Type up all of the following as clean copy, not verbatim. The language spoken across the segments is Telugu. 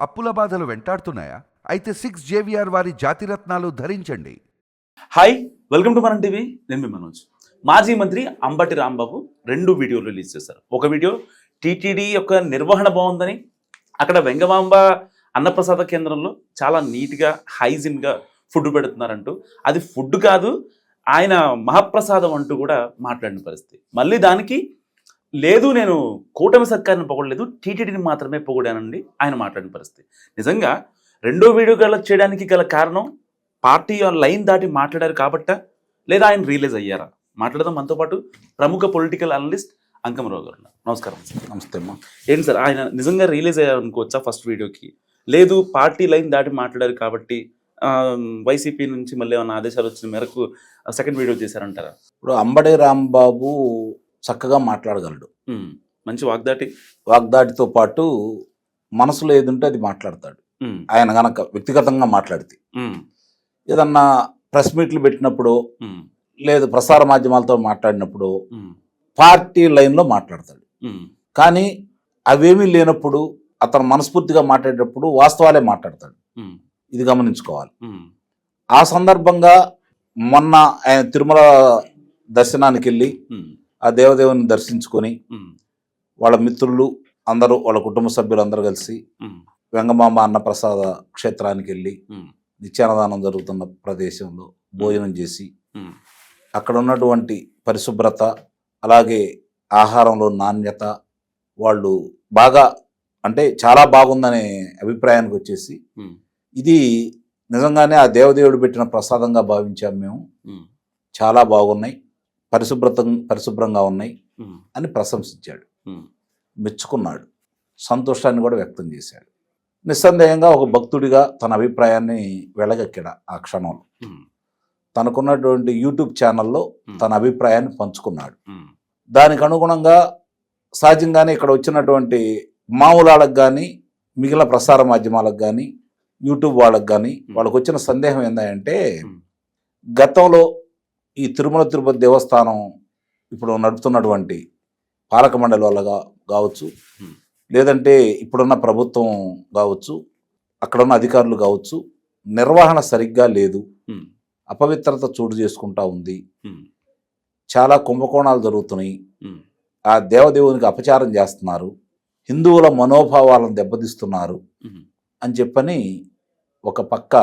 అప్పుల బాధలు వెంటాడుతున్నాయా? అయితే 6 జేవిఆర్ వారి జాతిరత్నాలు ధరించండి. హాయ్, వెల్కమ్ టు మనం టీవీ. నేను మీ మనోజ్. మాజీ మంత్రి అంబటి రాంబాబు 2 వీడియోలు రిలీజ్ చేశారు. ఒక వీడియో టీటీడీ యొక్క నిర్వహణ బాగుందని, అక్కడ వెంగమాంబ అన్నప్రసాద కేంద్రంలో చాలా నీట్గా హైజీన్గా ఫుడ్ పెడుతున్నారంటూ, అది ఫుడ్ కాదు ఆయన మహాప్రసాదం అంటూ కూడా మాట్లాడిన పరిస్థితి. మళ్ళీ దానికి లేదు, నేను కూటమి సర్కారుని పొగడలేదు, టీటీడీని మాత్రమే పొగిడానండి ఆయన మాట్లాడిన పరిస్థితి. నిజంగా 2వ వీడియో చేయడానికి గల కారణం పార్టీ లైన్ దాటి మాట్లాడారు కాబట్టా, లేదా ఆయన రియలైజ్ అయ్యారా? మాట్లాడదాం. మనతో పాటు ప్రముఖ పొలిటికల్ అనలిస్ట్ అంకమరావు గారు. నమస్కారం సార్. నమస్తే అమ్మా. ఏంటి సార్, ఆయన నిజంగా రియలైజ్ అయ్యారు అనుకోవచ్చా ఫస్ట్ వీడియోకి? లేదు పార్టీ లైన్ దాటి మాట్లాడారు కాబట్టి వైసీపీ నుంచి మళ్ళీ ఏమైనా ఆదేశాలు వచ్చిన మేరకు సెకండ్ వీడియో చేశారంటారా? ఇప్పుడు అంబటి రాంబాబు చక్కగా మాట్లాడగలడు. మంచి వాగ్దాటితో పాటు మనసులో ఏదుంటే అది మాట్లాడతాడు. ఆయన గనక వ్యక్తిగతంగా మాట్లాడితే, ఏదన్నా ప్రెస్ మీట్లు పెట్టినప్పుడు లేదు ప్రసార మాధ్యమాలతో మాట్లాడినప్పుడు పార్టీ లైన్లో మాట్లాడతాడు. కానీ అవేమీ లేనప్పుడు అతను మనస్ఫూర్తిగా మాట్లాడేటప్పుడు వాస్తవాలే మాట్లాడతాడు. ఇది గమనించుకోవాలి. ఆ సందర్భంగా మొన్న ఆయన తిరుమల దర్శనానికి వెళ్ళి ఆ దేవదేవుని దర్శించుకొని వాళ్ళ మిత్రులు అందరూ, వాళ్ళ కుటుంబ సభ్యులు అందరూ కలిసి వెంగమాంబ అన్నప్రసాద క్షేత్రానికి వెళ్ళి నిత్యాన్నదానం జరుగుతున్న ప్రదేశంలో భోజనం చేసి అక్కడ ఉన్నటువంటి పరిశుభ్రత, అలాగే ఆహారంలో నాణ్యత, వాళ్ళు బాగా అంటే చాలా బాగుందనే అభిప్రాయానికి వచ్చేసి, ఇది నిజంగానే ఆ దేవదేవుడు పెట్టిన ప్రసాదంగా భావించాం మేము, చాలా బాగున్నాయి, పరిశుభ్రంగా ఉన్నాయి అని ప్రశంసించాడు, మెచ్చుకున్నాడు, సంతోషాన్ని కూడా వ్యక్తం చేశాడు. నిస్సందేహంగా ఒక భక్తుడిగా తన అభిప్రాయాన్ని వెళ్ళగక్కాడు. ఆ క్షణంలో తనకున్నటువంటి యూట్యూబ్ ఛానల్లో తన అభిప్రాయాన్ని పంచుకున్నాడు. దానికి అనుగుణంగా సహజంగానే ఇక్కడ వచ్చినటువంటి మామూలు వాళ్ళకి కానీ, మిగిలిన ప్రసార మాధ్యమాలకు కానీ, యూట్యూబ్ వాళ్ళకి కానీ వాళ్ళకు వచ్చిన సందేహం ఏంటంటే, గతంలో ఈ తిరుమల తిరుపతి దేవస్థానం ఇప్పుడు నడుపుతున్నటువంటి పాలక మండలి వల్ల కావచ్చు, లేదంటే ఇప్పుడున్న ప్రభుత్వం కావచ్చు, అక్కడున్న అధికారులు కావచ్చు, నిర్వహణ సరిగ్గా లేదు, అపవిత్రత చోటు చేసుకుంటా ఉంది, చాలా కుంభకోణాలు జరుగుతున్నాయి, ఆ దేవదేవునికి అపచారం చేస్తున్నారు, హిందువుల మనోభావాలను దెబ్బతీస్తున్నారు అని చెప్పని ఒక పక్క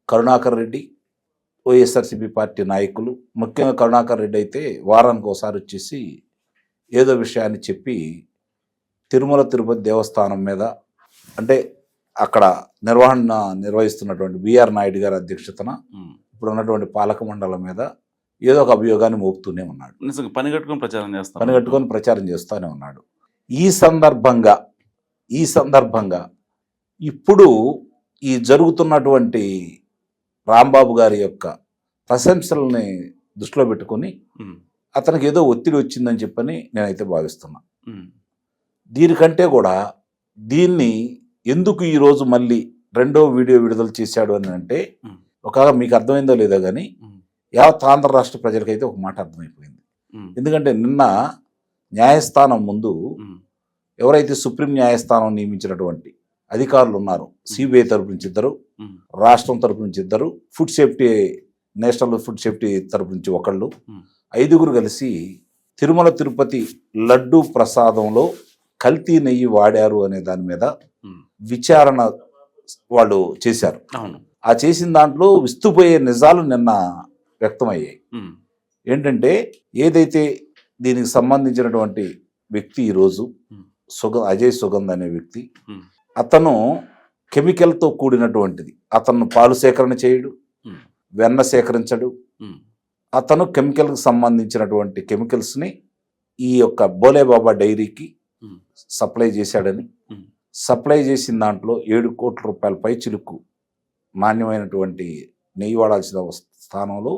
కరుణాకర్ రెడ్డి, వైఎస్ఆర్సీపీ పార్టీ నాయకులు, ముఖ్యంగా కరుణాకర్ రెడ్డి అయితే వారానికి ఒకసారి వచ్చేసి ఏదో విషయాన్ని చెప్పి తిరుమల తిరుపతి దేవస్థానం మీద, అంటే అక్కడ నిర్వహిస్తున్నటువంటి బిఆర్ నాయుడు గారి అధ్యక్షతన ఇప్పుడు ఉన్నటువంటి పాలక మండలం మీద ఏదో ఒక అభియోగాన్ని మోపుతూనే ఉన్నాడు. పనిగట్టుకొని ప్రచారం చేస్తూనే ఉన్నాడు. ఈ సందర్భంగా ఇప్పుడు ఈ జరుగుతున్నటువంటి రాంబాబు గారి యొక్క ప్రశంసల్ని దృష్టిలో పెట్టుకొని అతనికి ఏదో ఒత్తిడి వచ్చిందని చెప్పని నేనైతే భావిస్తున్నా. దీనికంటే కూడా దీన్ని ఎందుకు ఈరోజు మళ్ళీ 2వ వీడియో విడుదల చేశాడు అని అంటే, ఒకవేళ మీకు అర్థమైందో లేదో కానీ యావత్ ఆంధ్ర రాష్ట్ర ప్రజలకైతే ఒక మాట అర్థమైపోయింది. ఎందుకంటే నిన్న న్యాయస్థానం ముందు ఎవరైతే సుప్రీం న్యాయస్థానం నియమించినటువంటి అధికారులు ఉన్నారో, సిబిఐ తరపు నుంచి 2, రాష్ట్రం తరపు నుంచి 2, food safety, national food safety తరపు నుంచి 1, 5 కలిసి తిరుమల తిరుపతి లడ్డు ప్రసాదంలో కల్తీ నెయ్యి వాడారు అనే దాని మీద విచారణ వాళ్ళు చేశారు. ఆ చేసిన దాంట్లో విస్తుపోయే నిజాలు నిన్న వ్యక్తమయ్యాయి. ఏంటంటే, ఏదైతే దీనికి సంబంధించినటువంటి వ్యక్తి ఈరోజు అజయ్ సుగంధ్ అనే వ్యక్తి, అతను కెమికల్తో కూడినటువంటిది, అతను పాలు సేకరణ చేయడు, వెన్న సేకరించడు, అతను కెమికల్కి సంబంధించినటువంటి కెమికల్స్ని ఈ యొక్క బోలేబాబా డైరీకి సప్లై చేశాడని, సప్లై చేసిన దాంట్లో 7 కోట్ల రూపాయల పై చిలుకు నాణ్యమైనటువంటి నెయ్యి వాడాల్సిన స్థానంలో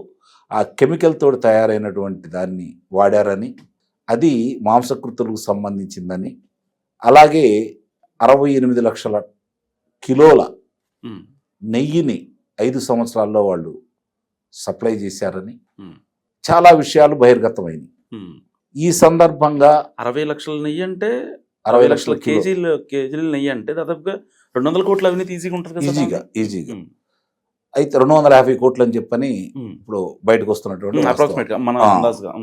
ఆ కెమికల్తో తయారైనటువంటి దాన్ని వాడారని, అది మాంసకృతులకు సంబంధించిందని, అలాగే 68 లక్షల కిలోల నెయ్యిని 5 సంవత్సరాల్లో వాళ్ళు సప్లై చేశారని చాలా విషయాలు బహిర్గతమైనవి. ఈ సందర్భంగా 60 లక్షల నెయ్యి అంటే 60 లక్షల కేజీల నెయ్యి అంటే దాదాపుగా 200 కోట్ల అవినీతి ఈజీగా ఉంటుంది కదా ఈజీగా అయితే 250 కోట్లు అని చెప్పని ఇప్పుడు బయటకు వస్తున్నటువంటి వాస్తవం. అప్రాక్సిమేట్ గా మన అందాజుగా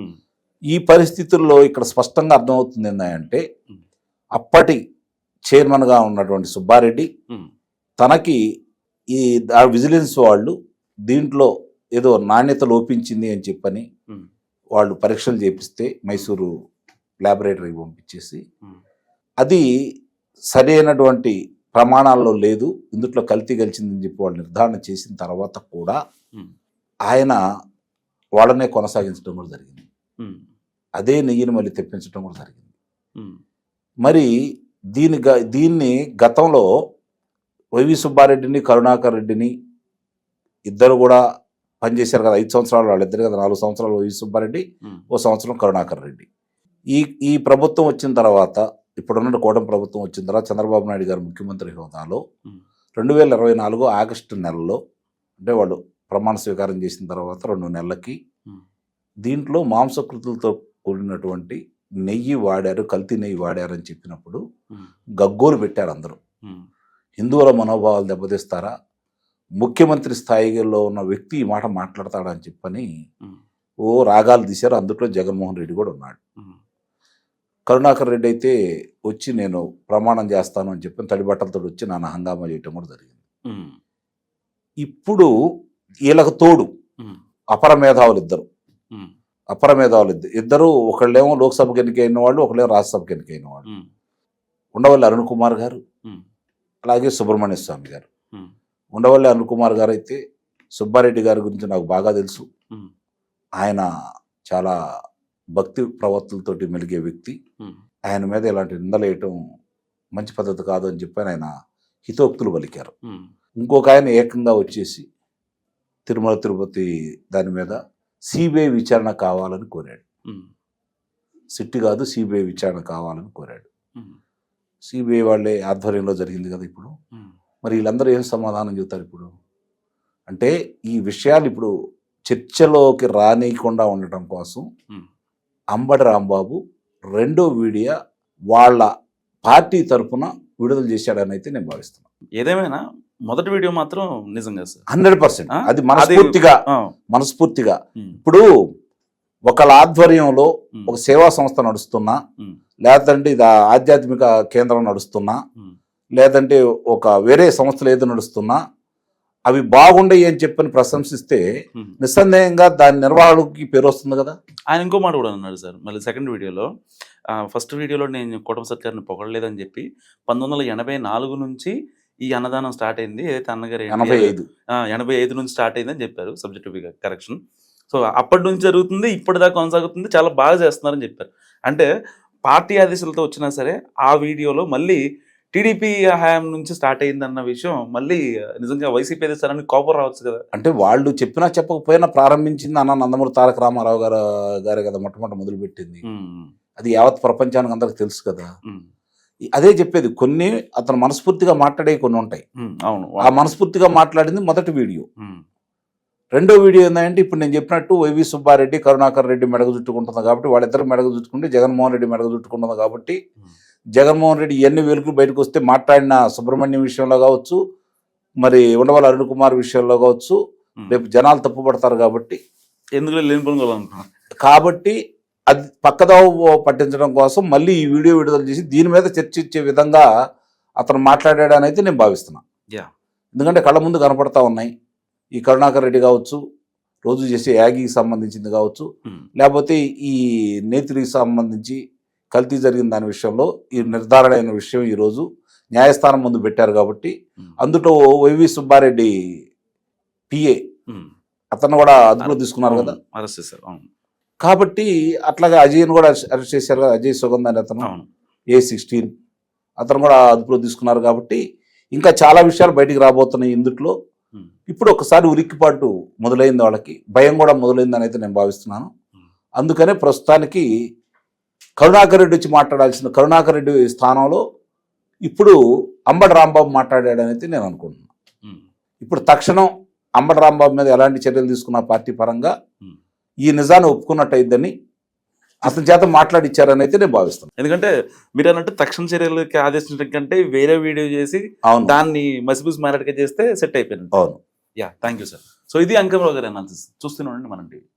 ఈ పరిస్థితుల్లో ఇక్కడ స్పష్టంగా అర్థమవుతుంది ఏంటంటే అప్పటి చైర్మన్ గా ఉన్నటువంటి సుబ్బారెడ్డి తనకి ఈ విజిలెన్స్ వాళ్ళు దీంట్లో ఏదో నాణ్యత లోపించింది అని చెప్పని వాళ్ళు పరీక్షలు చేపిస్తే మైసూరు ల్యాబొరేటరీకి పంపించేసి అది సరైనటువంటి ప్రమాణాల్లో లేదు, ఇందులో కల్తీ గెలిచిందని చెప్పి వాళ్ళు నిర్ధారణ చేసిన తర్వాత కూడా ఆయన వాళ్ళనే కొనసాగించడం కూడా జరిగింది. అదే నెయ్యిని మళ్ళీ తెప్పించడం కూడా జరిగింది. మరి దీన్ని గతంలో వైవి సుబ్బారెడ్డిని కరుణాకర్ రెడ్డిని ఇద్దరు కూడా పనిచేశారు కదా, 5 సంవత్సరాలు వాళ్ళిద్దరు కదా, 4 సంవత్సరాలు వైవి సుబ్బారెడ్డి, 1 సంవత్సరం కరుణాకర్ రెడ్డి. ఈ ప్రభుత్వం వచ్చిన తర్వాత, ఇప్పుడున్న కూటమి ప్రభుత్వం వచ్చిన తర్వాత చంద్రబాబు నాయుడు గారు ముఖ్యమంత్రి హోదాలో 2024 ఆగస్టు నెలలో, అంటే వాళ్ళు ప్రమాణ స్వీకారం చేసిన తర్వాత 2 నెలలకి దీంట్లో మాంసకృతులతో కూడినటువంటి నెయ్యి వాడారు, కల్తీ నెయ్యి వాడారు అని చెప్పినప్పుడు గగ్గోలు పెట్టారు అందరూ. హిందువుల మనోభావాలు దెబ్బతీస్తారా, ముఖ్యమంత్రి స్థాయిలో ఉన్న వ్యక్తి ఈ మాట మాట్లాడతాడని చెప్పని రాగాలు తీశారు. అందులో జగన్మోహన్ రెడ్డి కూడా ఉన్నాడు. కరుణాకర్ రెడ్డి అయితే వచ్చి నేను ప్రమాణం చేస్తాను అని చెప్పి తడి బట్టలతో వచ్చి నాన్న హంగామా చేయటం కూడా జరిగింది. ఇప్పుడు వీళ్ళకు తోడు అపర మేధావులు ఇద్దరు ఒకళ్ళేమో లోక్సభకి ఎన్నికైన వాళ్ళు, ఒకళ్ళేమో రాజ్యసభకి ఎన్నికైన వాళ్ళు. ఉండవల్లి అరుణ్ కుమార్ గారు, అలాగే సుబ్రహ్మణ్య స్వామి గారు. ఉండవల్లి అరుణ్ కుమార్ గారు అయితే సుబ్బారెడ్డి గారి గురించి నాకు బాగా తెలుసు. ఆయన చాలా భక్తి ప్రవర్తనతోటి మెలిగే వ్యక్తి. ఆయన మీద ఇలాంటి నిందలేయటం మంచి పద్ధతి కాదు అని చెప్పి ఆయన హితోక్తులు పలికారు. ఇంకొక ఆయన ఏకంగా వచ్చేసి తిరుమల తిరుపతి దాని మీద సిబిఐ విచారణ కావాలని కోరాడు. సిట్ కాదు, సిబిఐ విచారణ కావాలని కోరాడు. సిబిఐ వాళ్ళే ఆధ్వర్యంలో జరిగింది కదా ఇప్పుడు. మరి వీళ్ళందరూ ఏం సమాధానం చెబుతారు ఇప్పుడు? అంటే ఈ విషయాలు ఇప్పుడు చర్చలోకి రానియకుండా ఉండటం కోసం అంబటి రాంబాబు 2వ వీడియో వాళ్ళ పార్టీ తరఫున విడుదల చేశాడని అయితే నేను భావిస్తున్నాను. ఏదేమైనా మొదటి వీడియో మాత్రం నిజంగా 100% అది మనస్ఫూర్తిగా ఇప్పుడు ఒకళ్ళ ఆధ్వర్యంలో ఒక సేవా సంస్థ నడుస్తున్నా, లేదంటే ఇది ఆధ్యాత్మిక కేంద్రం నడుస్తున్నా, లేదంటే ఒక వేరే సంస్థలు ఏదో నడుస్తున్నా అవి బాగుండయి అని చెప్పని ప్రశంసిస్తే నిస్సందేహంగా దాని నిర్వహణకి పేరు వస్తుంది కదా. ఆయన ఇంకో మాట కూడా అన్నాడు సార్ మళ్ళీ సెకండ్ వీడియోలో. ఫస్ట్ వీడియోలో నేను కుటుంబ సత్యాన్ని పొగడలేదని చెప్పి 1984 నుంచి ఈ అన్నదానం స్టార్ట్ అయింది, ఏదైతే అన్నగారు 85 నుంచి స్టార్ట్ అయిందని చెప్పారు. Subjective correction. సో అప్పటి నుంచి జరుగుతుంది, ఇప్పటిదాకా కొనసాగుతుంది, చాలా బాగా చేస్తున్నారని చెప్పారు. అంటే పార్టీ ఆదేశాలతో వచ్చినా సరే ఆ వీడియోలో మళ్ళీ టీడీపీ హయాం నుంచి స్టార్ట్ అయిందన్న విషయం మళ్ళీ నిజంగా వైసీపీ అధికారానికి కోపం రావచ్చు కదా. అంటే వాళ్ళు చెప్పినా చెప్పకపోయినా ప్రారంభించింది అన్న నందమూరి తారక రామారావు గారే కదా మొట్టమొదటి మొదలుపెట్టింది. అది యావత్ ప్రపంచానికి అందరికి తెలుసు కదా. అదే చెప్పేది, కొన్ని అతను మనస్ఫూర్తిగా మాట్లాడే కొన్ని ఉంటాయి. అవును, ఆ మనస్ఫూర్తిగా మాట్లాడింది మొదటి వీడియో. 2వ వీడియో ఏంటంటే ఇప్పుడు నేను చెప్పినట్టు వైవి సుబ్బారెడ్డి కరుణాకర్ రెడ్డి మెడగ చుట్టుకుంటుంది కాబట్టి, వాళ్ళిద్దరు మెడగ చుట్టుకుంటే జగన్మోహన్ రెడ్డి మెడగ చుట్టుకుంటుంది కాబట్టి, జగన్మోహన్ రెడ్డి ఎన్ని వెలుగులు బయటకు వస్తే మాట్లాడిన సుబ్రహ్మణ్యం విషయంలో కావచ్చు, మరి ఉండవల్లి అరుణ్ కుమార్ విషయంలో కావచ్చు, రేపు జనాలు తప్పుపడతారు కాబట్టి కాబట్టి అది పక్కదావ పట్టించడం కోసం మళ్ళీ ఈ వీడియో విడుదల చేసి దీని మీద చర్చించే విధంగా అతను మాట్లాడాడని అయితే నేను భావిస్తున్నాను. ఎందుకంటే కళ్ళ ముందు కనపడతా ఉన్నాయి. ఈ కరుణాకర్ రెడ్డి కావచ్చు, రోజు చేసే యాగికి సంబంధించింది కావచ్చు, లేకపోతే ఈ నేత్రికి సంబంధించి కల్తీ జరిగిన దాని విషయంలో ఈ నిర్ధారణ అయిన విషయం ఈరోజు న్యాయస్థానం ముందు పెట్టారు కాబట్టి, అందులో వైవి సుబ్బారెడ్డి పిఏ అతను కూడా అదుపులో తీసుకున్నారు కదా, అరెస్ట్ చేశారు. కాబట్టి అట్లాగే అజయ్ని కూడా అరెస్ట్ చేశారు కదా. అజయ్ సుగంధ్ అని అతను A16 అతను కూడా అదుపులో తీసుకున్నారు కాబట్టి ఇంకా చాలా విషయాలు బయటికి రాబోతున్నాయి ఇందులో. ఇప్పుడు ఒకసారి ఉలిక్కిపాటు మొదలైంది, వాళ్ళకి భయం కూడా మొదలైందని అయితే నేను భావిస్తున్నాను. అందుకనే ప్రస్తుతానికి కరుణాకర్ రెడ్డి వచ్చి మాట్లాడాల్సిన, కరుణాకర్ రెడ్డి స్థానంలో ఇప్పుడు అంబటి రాంబాబు మాట్లాడాడని అయితే నేను అనుకుంటున్నాను. ఇప్పుడు తక్షణం అంబటి రాంబాబు మీద ఎలాంటి చర్యలు తీసుకున్న పార్టీ పరంగా ఈ నిజాన్ని ఒప్పుకున్నట్టయిద్దని అతని చేత మాట్లాడిచ్చారని అయితే నేను భావిస్తాను. ఎందుకంటే మీరు అన్నట్టు తక్షణ చర్యలకి ఆదేశించడం కంటే వేరే వీడియో చేసి అవును, దాన్ని మసిబూసి మారడిగా చేస్తే సెట్ అయిపోయింది. అవును. Yeah, thank you sir. So ఇది అంకమరావు గారి అనాలిసిస్. చూస్తూనే ఉండండి మనం టీవీ.